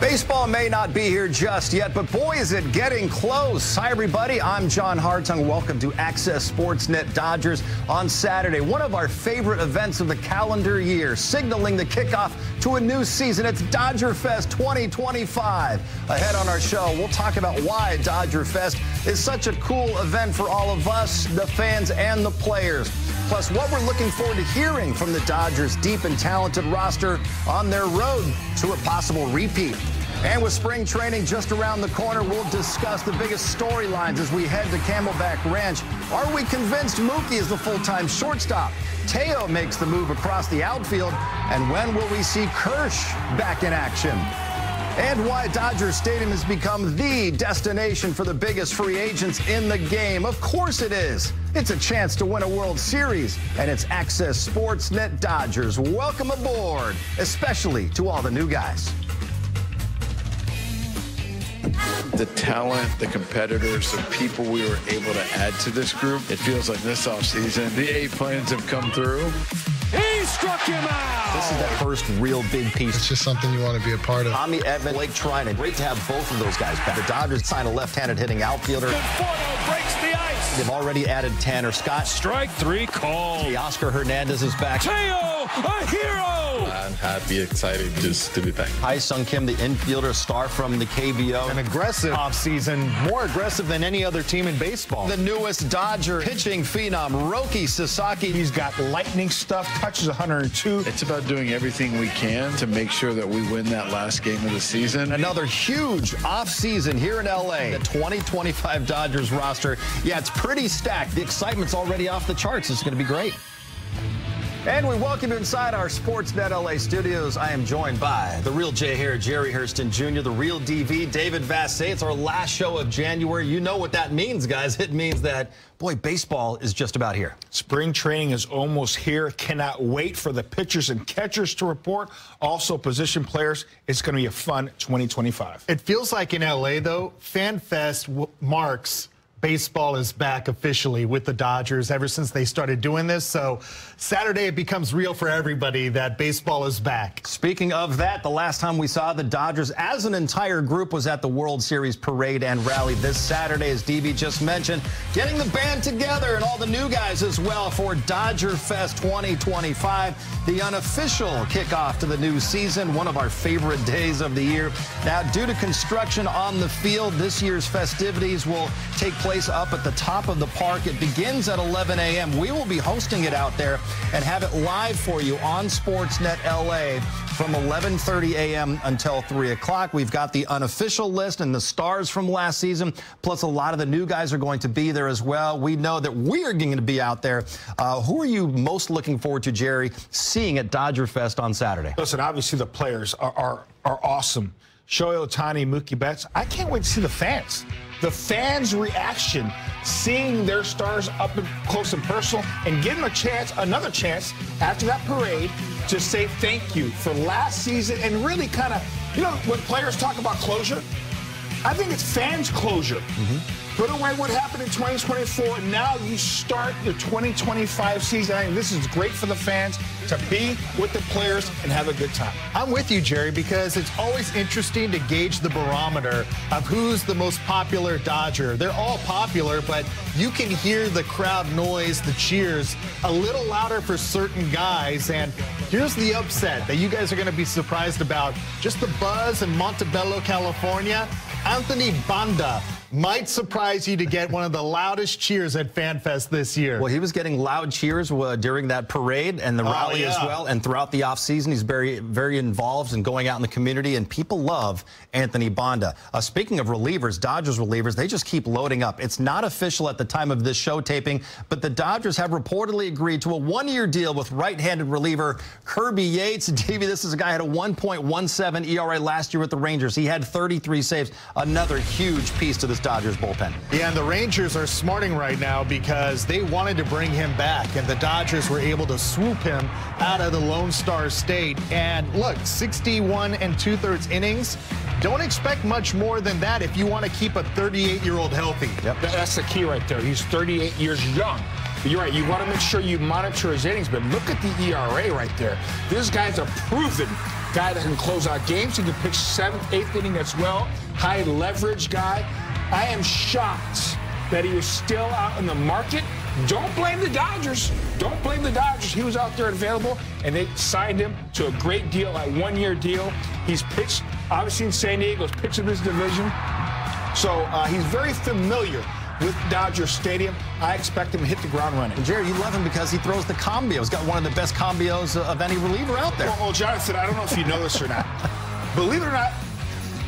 Baseball may not be here just yet, but boy, is it getting close. Hi, everybody. I'm John Hartung. Welcome to Access Sportsnet Dodgers on Saturday, one of our favorite events of the calendar year, signaling the kickoff to a new season. It's Dodger Fest 2025. Ahead on our show, we'll talk about why Dodger Fest is such a cool event for all of us, the fans and the players. Plus, what we're looking forward to hearing from the Dodgers' deep and talented roster on their road to a possible repeat. And with spring training just around the corner, we'll discuss the biggest storylines as we head to Camelback Ranch. Are we convinced Mookie is the full-time shortstop? Teo makes the move across the outfield. And when will we see Kersh back in action? And why Dodger Stadium has become the destination for the biggest free agents in the game. Of course it is. It's a chance to win a World Series, and it's Access Sportsnet Dodgers. Welcome aboard, especially to all the new guys. The talent, the competitors, the people we were able to add to this group, it feels like this offseason, the A plans have come through. He struck him out! This is that first real big piece. It's just something you want to be a part of. Tommy Edman, Blake Trinan. Great to have both of those guys back. The Dodgers signed a left-handed hitting outfielder. Conforto breaks the ice. They've already added Tanner Scott. Strike three called. Oscar Hernandez is back. Teo, a hero! I'm happy, excited just to be back. Hai-Sung Kim, the infielder, star from the KBO. An aggressive offseason, more aggressive than any other team in baseball. The newest Dodger pitching phenom, Roki Sasaki. He's got lightning stuff, touches 102. It's about doing everything we can to make sure that we win that last game of the season. Another huge offseason here in LA. The 2025 Dodgers roster. Yeah, it's pretty stacked. The excitement's already off the charts. It's going to be great. And we welcome you inside our Sportsnet LA studios. I am joined by the real Jay Hare, Jerry Hurston Jr., the real DV, David Vassay. It's our last show of January. You know what that means, guys. It means that, boy, baseball is just about here. Spring training is almost here. Cannot wait for the pitchers and catchers to report. Also, position players. It's going to be a fun 2025. It feels like in LA, though, Fan Fest marks baseball is back officially with the Dodgers ever since they started doing this. So Saturday, it becomes real for everybody that baseball is back. Speaking of that, the last time we saw the Dodgers as an entire group was at the World Series parade and rally this Saturday, as DB just mentioned, getting the band together and all the new guys as well for Dodger Fest 2025, the unofficial kickoff to the new season, one of our favorite days of the year. Now, due to construction on the field, this year's festivities will take place up at the top of the park. It begins at 11 a.m. We will be hosting it out there and have it live for you on Sportsnet LA from 11:30 a.m. until 3 o'clock. We've got the unofficial list and the stars from last season, plus a lot of the new guys are going to be there as well. We know that we are going to be out there. Who are you most looking forward to, Jerry, seeing at Dodger Fest on Saturday? Listen, obviously the players are awesome. Shohei Ohtani, Mookie Betts. I can't wait to see the fans. The fans' reaction, seeing their stars up close and personal, and getting a chance, another chance, after that parade, to say thank you for last season and really kind of, you know, when players talk about closure, I think it's fans' closure. Put away what happened in 2024, and now you start the 2025 season. I mean, this is great for the fans to be with the players and have a good time. I'm with you, Jerry, because it's always interesting to gauge the barometer of who's the most popular Dodger. They're all popular, but you can hear the crowd noise, the cheers, a little louder for certain guys. And here's the upset that you guys are going to be surprised about. Just the buzz in Montebello, California. Anthony Banda might surprise you to get one of the loudest cheers at FanFest this year. Well, he was getting loud cheers during that parade and the rally as well. And throughout the offseason, he's very, very involved in going out in the community, and people love Anthony Banda. Speaking of relievers, Dodgers relievers, they just keep loading up. It's not official at the time of this show taping, but the Dodgers have reportedly agreed to a one-year deal with right-handed reliever Kirby Yates. Davey, this is a guy who had a 1.17 ERA last year with the Rangers. He had 33 saves. Another huge piece to this Dodgers bullpen. Yeah, and the Rangers are smarting right now because they wanted to bring him back, and the Dodgers were able to swoop him out of the Lone Star State. And look, 61 2/3 innings. Don't expect much more than that if you want to keep a 38-year-old healthy. Yep. That's the key right there. He's 38 years young. But you're right. You want to make sure you monitor his innings, but look at the ERA right there. This guy's a proven guy that can close out games. He can pitch 7th, 8th inning as well. High leverage guy. I am shocked that he was still out in the market. Don't blame the Dodgers. Don't blame the Dodgers. He was out there available, and they signed him to a great deal, a 1-year deal. He's pitched, obviously, in San Diego. He's pitched in this division. So he's very familiar with Dodger Stadium. I expect him to hit the ground running. And Jerry, you love him because he throws the combio. He's got one of the best combios of any reliever out there. Well, Jonathan, I don't know if you know this or not. Believe it or not,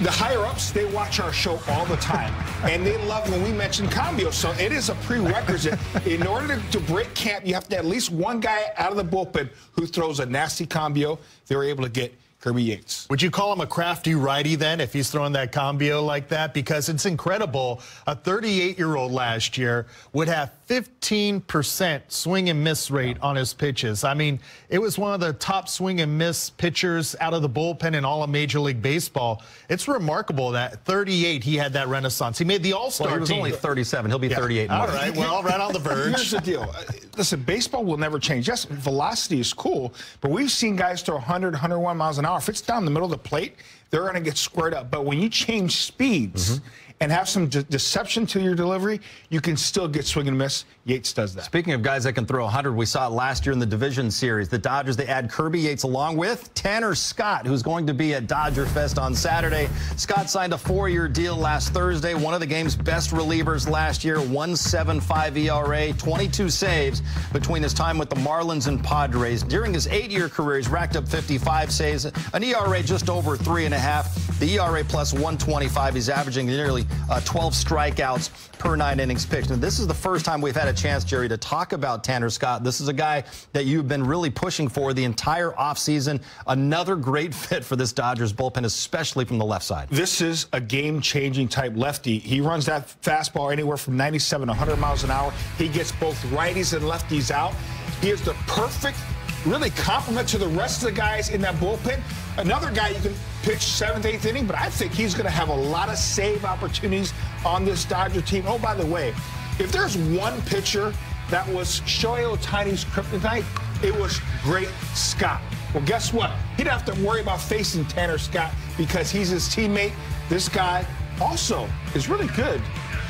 the higher-ups, they watch our show all the time, and they love when we mention combio. So it is a prerequisite. In order to break camp, you have to have at least one guy out of the bullpen who throws a nasty combio. They were able to get Kirby Yates. Would you call him a crafty righty then if he's throwing that combio like that? Because it's incredible. A 38-year-old last year would have 15% swing and miss rate on his pitches. I mean, it was one of the top swing and miss pitchers out of the bullpen in all of Major League Baseball. It's remarkable that at 38 he had that renaissance. He made the All-Star team. Well, he was only 37. He'll be 38 All more. right, well, right on the verge. Here's the deal. Listen, baseball will never change. Yes, velocity is cool, but we've seen guys throw 100, 101 miles an hour. If it's down the middle of the plate, they're going to get squared up. But when you change speeds and have some deception to your delivery, you can still get swing and miss. Yates does that. Speaking of guys that can throw 100, we saw it last year in the division series. The Dodgers, they add Kirby Yates along with Tanner Scott, who's going to be at Dodger Fest on Saturday. Scott signed a 4-year deal last Thursday. One of the game's best relievers last year, 1.75 ERA, 22 saves between his time with the Marlins and Padres. During his 8-year career, he's racked up 55 saves, an ERA just over 3.5. The ERA plus 125. He's averaging nearly 12 strikeouts per 9 innings pitched. And this is the first time we've had a chance, Jerry, to talk about Tanner Scott. This is a guy that you've been really pushing for the entire offseason. Another great fit for this Dodgers bullpen, especially from the left side. This is a game-changing type lefty. He runs that fastball anywhere from 97 to 100 miles an hour. He gets both righties and lefties out. He is the perfect, really complement to the rest of the guys in that bullpen. Another guy you can pitch 7th, 8th inning, but I think he's going to have a lot of save opportunities on this Dodger team. Oh, by the way, if there's one pitcher that was Shohei Ohtani's kryptonite, it was Great Scott. Well, guess what? He didn't have to worry about facing Tanner Scott because he's his teammate. This guy also is really good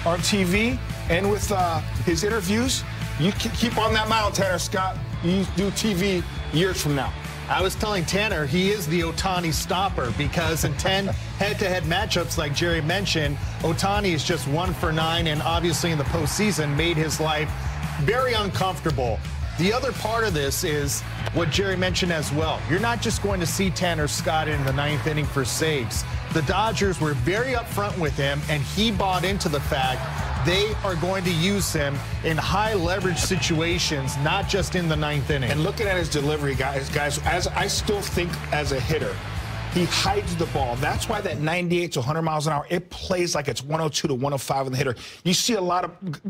on TV and with his interviews. You keep on that mound, Tanner Scott. You do TV years from now. I was telling Tanner he is the Ohtani stopper because in 10 head-to-head matchups, like Jerry mentioned, Ohtani is just 1 for 9 and obviously in the postseason made his life very uncomfortable. The other part of this is what Jerry mentioned as well. You're not just going to see Tanner Scott in the 9th inning for saves. The Dodgers were very upfront with him, and he bought into the fact they are going to use him in high leverage situations, not just in the 9th inning. And looking at his delivery, guys, as I still think as a hitter, he hides the ball. That's why that 98 to 100 miles an hour, it plays like it's 102 to 105 on the hitter. You see a lot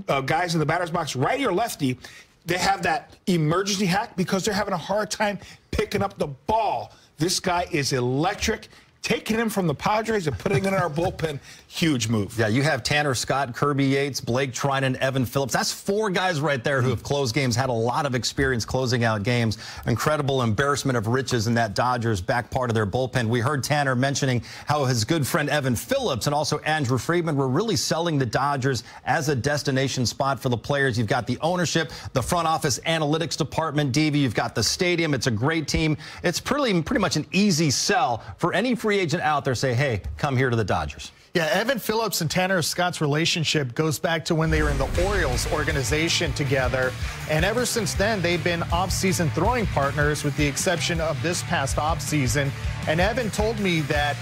of guys in the batter's box, righty or lefty, they have that emergency hack because they're having a hard time picking up the ball. This guy is electric. Taking him from the Padres and putting him in our bullpen, huge move. Yeah, you have Tanner Scott, Kirby Yates, Blake Trinan, Evan Phillips. That's 4 guys right there who have closed games, had a lot of experience closing out games. Incredible embarrassment of riches in that Dodgers back part of their bullpen. We heard Tanner mentioning how his good friend Evan Phillips and also Andrew Friedman were really selling the Dodgers as a destination spot for the players. You've got the ownership, the front office analytics department, DV. You've got the stadium. It's a great team. It's pretty much an easy sell for any free agent out there. Say, hey, come here to the Dodgers. Yeah, Evan Phillips and Tanner Scott's relationship goes back to when they were in the Orioles organization together. And ever since then, they've been off-season throwing partners with the exception of this past off-season. And Evan told me that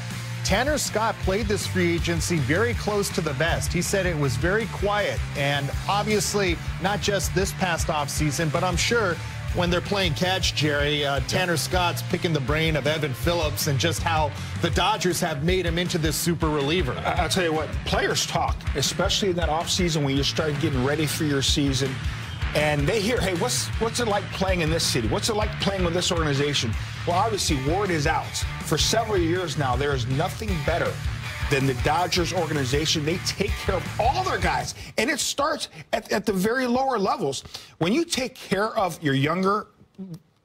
Tanner Scott played this free agency very close to the vest. He said it was very quiet. And obviously, not just this past off-season, but I'm sure when they're playing catch, Jerry, Tanner Scott's picking the brain of Evan Phillips and just how the Dodgers have made him into this super reliever. I'll tell you what, players talk, especially in that offseason when you start getting ready for your season. And they hear, hey, what's it like playing in this city? What's it like playing with this organization? Well, obviously, word is out. For several years now, there is nothing better than the Dodgers organization. They take care of all their guys. And it starts at the very lower levels. When you take care of your younger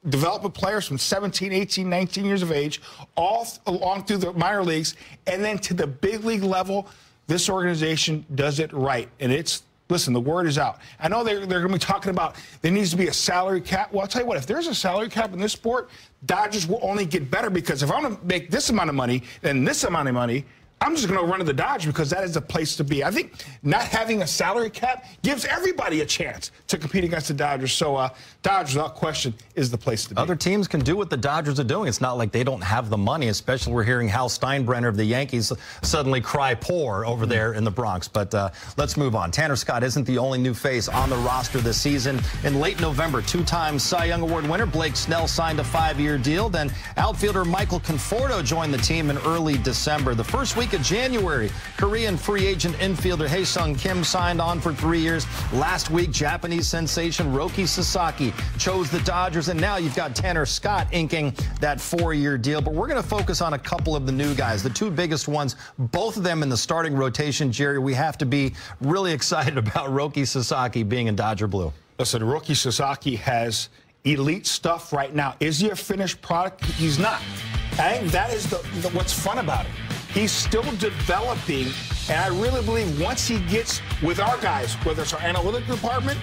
developing players from 17, 18, 19 years of age, all along through the minor leagues, and then to the big league level. This organization does it right, and it's, listen, the word is out. I know they're going to be talking about there needs to be a salary cap. Well, I'll tell you what, if there's a salary cap in this sport, Dodgers will only get better, because if I'm going to make this amount of money and this amount of money, I'm just going to run to the Dodgers, because that is the place to be. I think not having a salary cap gives everybody a chance to compete against the Dodgers. So Dodgers, without question, is the place to be. Other teams can do what the Dodgers are doing. It's not like they don't have the money, especially we're hearing Hal Steinbrenner of the Yankees suddenly cry poor over there in the Bronx. But let's move on. Tanner Scott isn't the only new face on the roster this season. In late November, two-time Cy Young Award winner Blake Snell signed a 5-year deal. Then outfielder Michael Conforto joined the team in early December. The first week of January, Korean free agent infielder Hae-Sung Kim signed on for 3 years. Last week, Japanese sensation Roki Sasaki chose the Dodgers, and now you've got Tanner Scott inking that 4-year deal. But we're going to focus on a couple of the new guys, the two biggest ones, both of them in the starting rotation. Jerry, we have to be really excited about Roki Sasaki being in Dodger blue. Listen, Roki Sasaki has elite stuff right now. Is he a finished product? He's not. I think that is what's fun about it. He's still developing, and I really believe once he gets with our guys, whether it's our analytic department,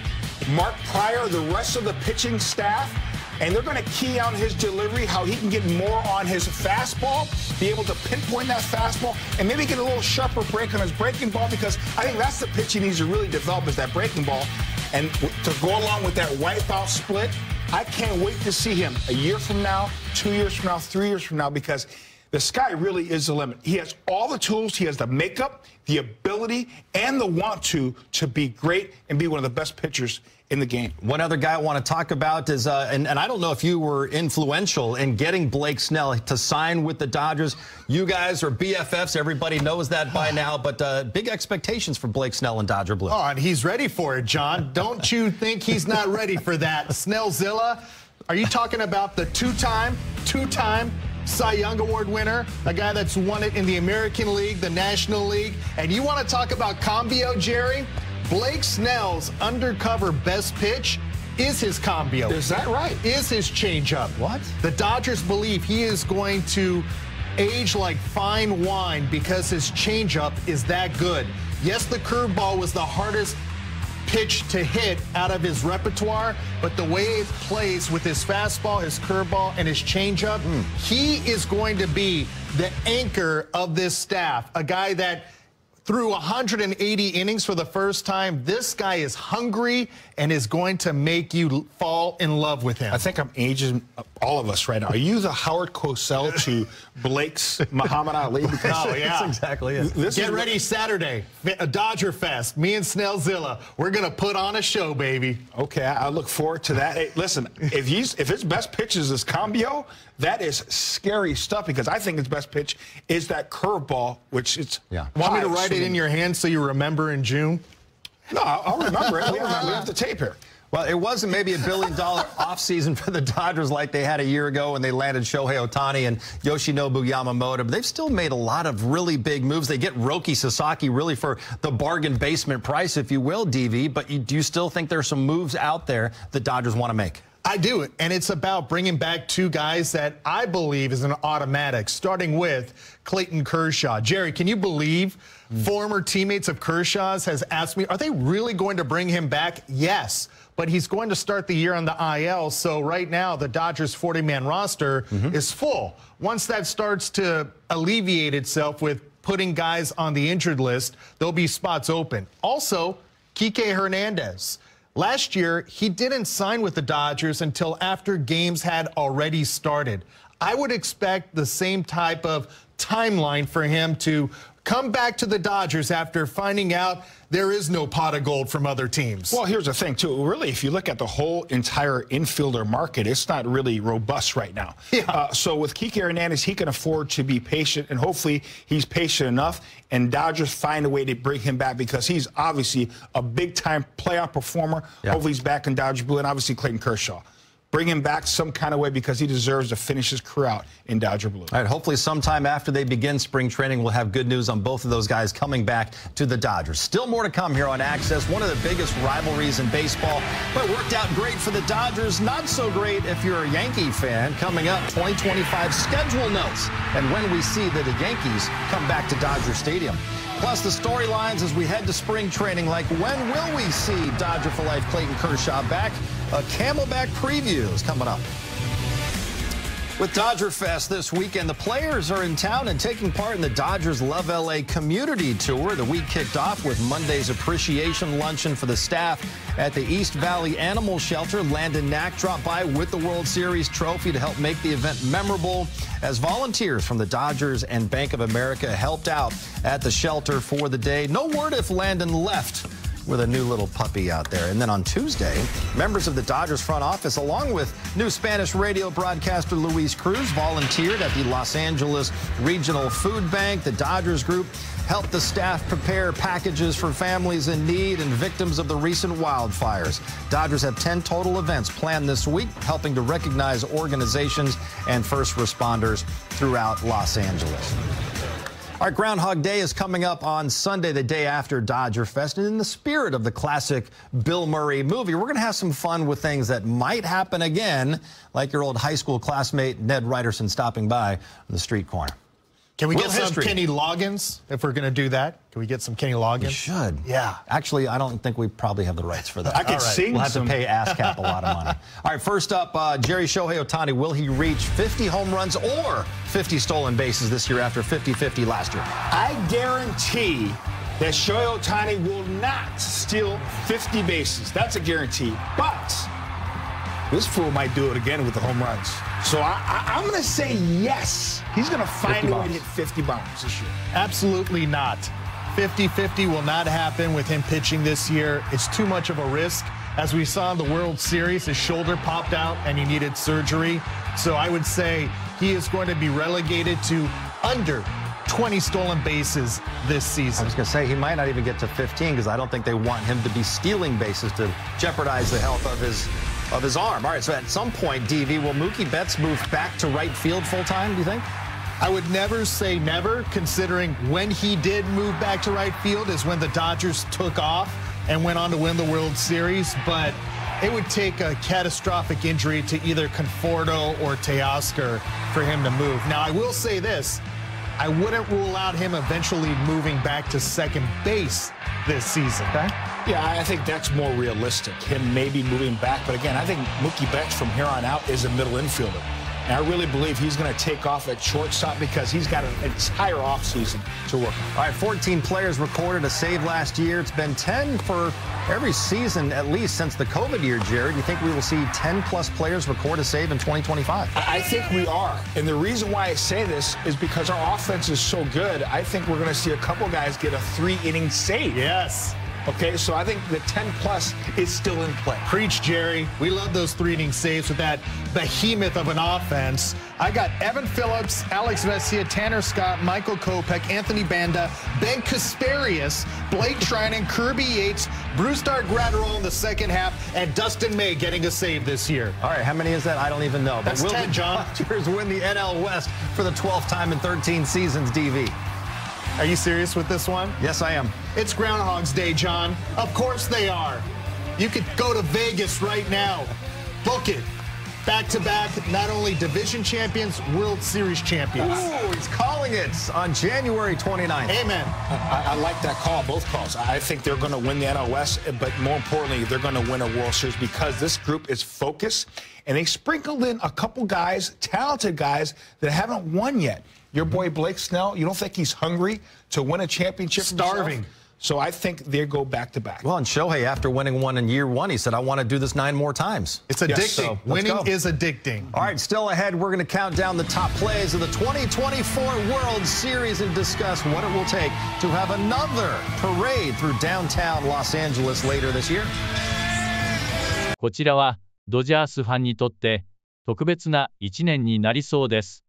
Mark Pryor, the rest of the pitching staff, and they're going to key on his delivery, how he can get more on his fastball, be able to pinpoint that fastball, and maybe get a little sharper break on his breaking ball, because I think that's the pitch he needs to really develop, is that breaking ball. And to go along with that wipeout split, I can't wait to see him a year from now, 2 years from now, 3 years from now, because the sky really is the limit. He has all the tools. He has the makeup, the ability, and the want to be great and be one of the best pitchers in the game. One other guy I want to talk about is, and I don't know if you were influential in getting Blake Snell to sign with the Dodgers. You guys are BFFs. Everybody knows that by now. But big expectations for Blake Snell in Dodger blue. Oh, and he's ready for it, John. Don't you think he's not ready for that? Snellzilla, are you talking about the two-time Cy Young Award winner, a guy that's won it in the American League, the National League, and you want to talk about combio, Jerry? Blake Snell's undercover best pitch is his combio. Is that right? Is his changeup. What? The Dodgers believe he is going to age like fine wine because his changeup is that good. Yes, the curveball was the hardest pitch to hit out of his repertoire, but the way it plays with his fastball, his curveball, and his changeup, he is going to be the anchor of this staff, a guy that threw 180 innings for the first time. This guy is hungry and is going to make you fall in love with him. I think I'm aging all of us right now. Are you the Howard Cosell to Blake's Muhammad Ali? Because oh, yeah. That's exactly it. Get ready Saturday, a Dodger Fest. Me and Snellzilla, we're going to put on a show, baby. Okay, I look forward to that. Hey, listen, if his best pitch is this combio, that is scary stuff, because I think his best pitch is that curveball, which it's... Yeah. Want me to write it in your hand so you remember in June? No, I'll remember it. We have the tape here. Well, it wasn't maybe $1 billion offseason for the Dodgers like they had a year ago when they landed Shohei Ohtani and Yoshinobu Yamamoto, but they've still made a lot of really big moves. They get Roki Sasaki really for the bargain basement price, if you will, DV, but do you still think there's some moves out there the Dodgers want to make? I do, and it's about bringing back two guys that I believe is an automatic, starting with Clayton Kershaw. Jerry, can you believe former teammates of Kershaw's has asked me, are they really going to bring him back? Yes, but he's going to start the year on the IL, so right now the Dodgers' 40-man roster is full. Once that starts to alleviate itself with putting guys on the injured list, there'll be spots open. Also, Kike Hernandez. Last year, he didn't sign with the Dodgers until after games had already started. I would expect the same type of timeline for him to come back to the Dodgers after finding out there is no pot of gold from other teams. Well, here's the thing, too. Really, if you look at the whole entire infielder market, it's not really robust right now. Yeah. So with Kike Hernandez, he can afford to be patient, and hopefully he's patient enough, and Dodgers find a way to bring him back, because he's obviously a big-time playoff performer. Yeah. Hopefully he's back in Dodger blue, and obviously Clayton Kershaw. bring him back some kind of way because he deserves to finish his career out in Dodger blue. All right, hopefully sometime after they begin spring training, we'll have good news on both of those guys coming back to the Dodgers. Still more to come here on Access, one of the biggest rivalries in baseball, but it worked out great for the Dodgers, not so great if you're a Yankee fan. Coming up, 2025 schedule notes, and when we see that the Yankees come back to Dodger Stadium. Plus the storylines as we head to spring training, like when will we see Dodger for Life Clayton Kershaw back? A Camelback preview is coming up. With Dodger Fest this weekend, the players are in town and taking part in the Dodgers Love LA community tour. The week kicked off with Monday's appreciation luncheon for the staff at the East Valley Animal Shelter. Landon Knack dropped by with the World Series trophy to help make the event memorable as volunteers from the Dodgers and Bank of America helped out at the shelter for the day. No word if Landon left with a new little puppy out there. And then on Tuesday, members of the Dodgers front office, along with new Spanish radio broadcaster Luis Cruz, volunteered at the Los Angeles Regional Food Bank. The Dodgers group helped the staff prepare packages for families in need and victims of the recent wildfires. Dodgers have 10 total events planned this week, helping to recognize organizations and first responders throughout Los Angeles. Our Groundhog Day is coming up on Sunday, the day after Dodger Fest. And in the spirit of the classic Bill Murray movie, we're going to have some fun with things that might happen again, like your old high school classmate Ned Ryderson stopping by on the street corner. Can we get some Kenny Loggins if we're going to do that? Can we get some Kenny Loggins? We should. Yeah. Actually, I don't think we probably have the rights for that. I could sing. We'll have to pay ASCAP a lot of money. All right, first up, Jerry Shohei Ohtani. Will he reach 50 home runs or 50 stolen bases this year after 50-50 last year? I guarantee that Shohei Ohtani will not steal 50 bases. That's a guarantee. But this fool might do it again with the home runs. So I'm going to say yes. He's going to find a way to hit 50 bombs this year. Absolutely not. 50-50 will not happen with him pitching this year. It's too much of a risk. As we saw in the World Series, his shoulder popped out and he needed surgery. So I would say he is going to be relegated to under 20 stolen bases this season. I was going to say he might not even get to 15 because I don't think they want him to be stealing bases to jeopardize the health of his arm. All right, so at some point, DV, will Mookie Betts move back to right field full-time, do you think? I would never say never, considering when he did move back to right field is when the Dodgers took off and went on to win the World Series. But it would take a catastrophic injury to either Conforto or Teoscar for him to move. Now, I will say this. I wouldn't rule out him eventually moving back to second base this season. Okay? Yeah, I think that's more realistic, him maybe moving back. But again, I think Mookie Betts from here on out is a middle infielder. And I really believe he's going to take off at shortstop because he's got an entire offseason to work on. All right, 14 players recorded a save last year. It's been 10 for every season, at least since the COVID year, Jared. Do you think we will see 10-plus players record a save in 2025? I think we are. And the reason why I say this is because our offense is so good, I think we're going to see a couple guys get a 3-inning save. Yes. Okay, so I think the 10-plus is still in play. Preach, Jerry. We love those 3-inning saves with that behemoth of an offense. I got Evan Phillips, Alex Vesia, Tanner Scott, Michael Kopech, Anthony Banda, Ben Kasparius, Blake Trinan, Kirby Yates, Brusdar Graterol in the second half, and Dustin May getting a save this year. All right, how many is that? I don't even know. That's but will 10, the John. Dodgers win the NL West for the 12th time in 13 seasons, DV? Are you serious with this one? Yes, I am. It's Groundhog's Day, John. Of course they are. You could go to Vegas right now. Book it. Back-to-back, not only division champions, World Series champions. Ooh, he's calling it on January 29th. Amen. I like that call, both calls. I think they're going to win the NL West, but more importantly, they're going to win a World Series because this group is focused, and they sprinkled in a couple guys, talented guys, that haven't won yet. Your boy Blake Snell, you don't think he's hungry to win a championship? Starving. Himself? So I think they go back-to-back. Well, and Shohei, after winning one in year one, he said, I want to do this 9 more times. It's addicting. Yes, so Winning is addicting. All right, still ahead, we're going to count down the top plays of the 2024 World Series and discuss what it will take to have another parade through downtown Los Angeles later this year. こちらはドジャースファンにとって特別な1年になりそうです。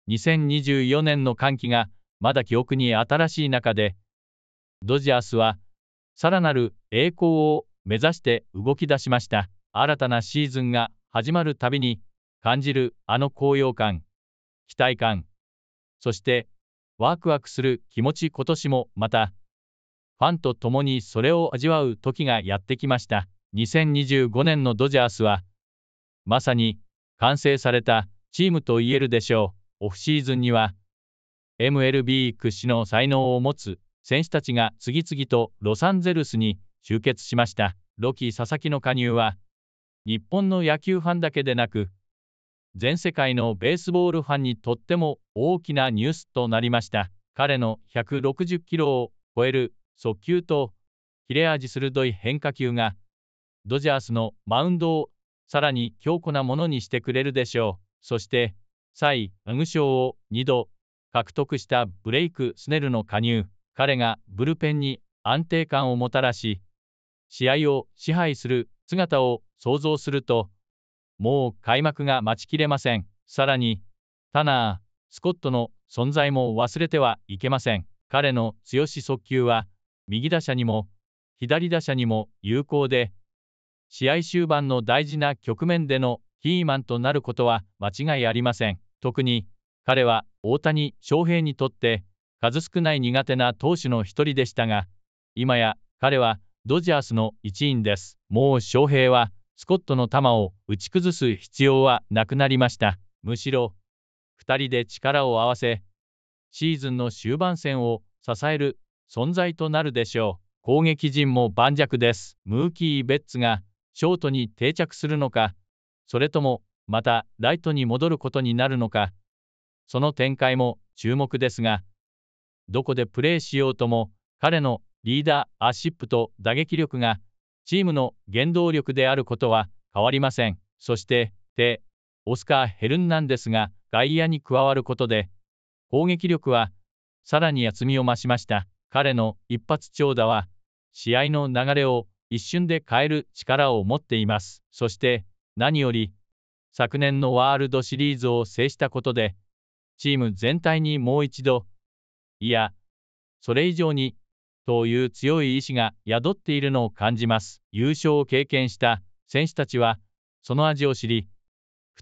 2024年の歓喜がまだ記憶に新しい中で、ドジャースはさらなる栄光を目指して動き出しました。新たなシーズンが始まるたびに感じるあの高揚感、期待感、そしてワクワクする気持ち、今年もまたファンと共にそれを味わう時がやってきました。2025年のドジャースはまさに完成されたチームと言えるでしょう。オフシーズンには MLB 屈指の才能を持つ選手たちが次々とロサンゼルスに集結しました。ロキ・佐々木の加入は日本の野球ファンだけでなく全世界のベースボールファンにとっても大きなニュースとなりました。彼の160キロを超える速球と切れ味鋭い変化球がドジャースのマウンドをさらに強固なものにしてくれるでしょう。そしてサイ・ヤング賞を2度獲得したブレイク・スネルの加入、彼がブルペンに安定感をもたらし試合を支配する姿を想像するともう開幕が待ちきれません。さらにタナー・スコットの存在も忘れてはいけません。彼の強し速球は右打者にも左打者にも有効で試合終盤の大事な局面でのキーマンとなることは間違いありません。特に彼は大谷翔平にとって数少ない苦手な投手の一人でしたが、今や彼はドジャースの一員です。もう翔平はスコットの球を打ち崩す必要はなくなりました。むしろ2人で力を合わせシーズンの終盤戦を支える存在となるでしょう。攻撃陣も盤石です。ムーキー・ベッツがショートに定着するのか、それともまたライトに戻ることになるのか、その展開も注目ですが、どこでプレーしようとも彼のリーダーシップと打撃力がチームの原動力であることは変わりません。そしてオスカー・ヘルナンデスが外野に加わることで攻撃力はさらに厚みを増しました。彼の一発長打は試合の流れを一瞬で変える力を持っています。そして何より昨年のワールドシリーズを制したことでチーム全体にもう一度、いやそれ以上にという強い意志が宿っているのを感じます。優勝を経験した選手たちはその味を知り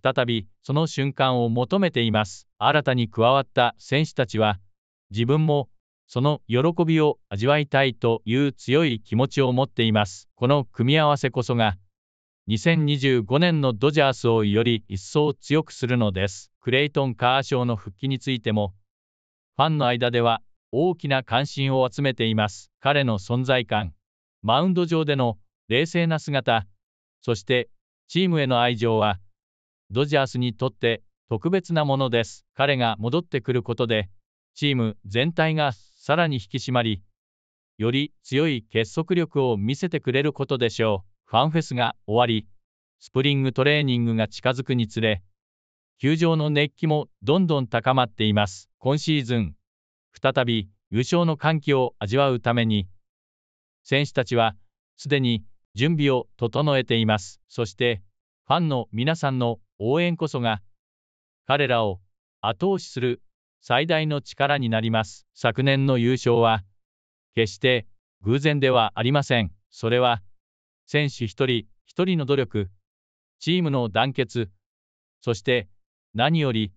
再びその瞬間を求めています。新たに加わった選手たちは自分もその喜びを味わいたいという強い気持ちを持っています。この組み合わせこそが2025年のドジャースをより一層強くするのです。クレイトン・カーショーの復帰についてもファンの間では大きな関心を集めています。彼の存在感、マウンド上での冷静な姿、そしてチームへの愛情はドジャースにとって特別なものです。彼が戻ってくることでチーム全体がさらに引き締まり、より強い結束力を見せてくれることでしょう。ファンフェスが終わり、スプリングトレーニングが近づくにつれ、球場の熱気もどんどん高まっています。今シーズン、再び優勝の歓喜を味わうために、選手たちはすでに準備を整えています。そして、ファンの皆さんの応援こそが、彼らを後押しする最大の力になります。昨年の優勝は、決して偶然ではありません。それは、選手一人一人の努力、チームの団結、そして何より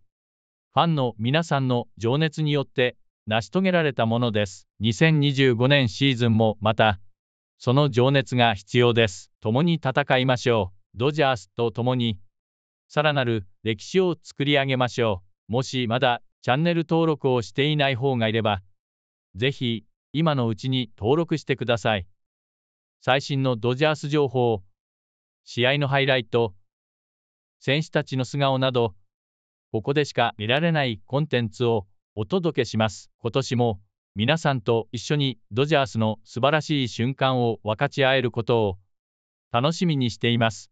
ファンの皆さんの情熱によって成し遂げられたものです。2025年シーズンもまたその情熱が必要です。共に戦いましょう。ドジャースと共にさらなる歴史を作り上げましょう。もしまだチャンネル登録をしていない方がいれば、ぜひ今のうちに登録してください。最新のドジャース情報、試合のハイライト、選手たちの素顔など、ここでしか見られないコンテンツをお届けします。今年も皆さんと一緒にドジャースの素晴らしい瞬間を分かち合えることを楽しみにしています。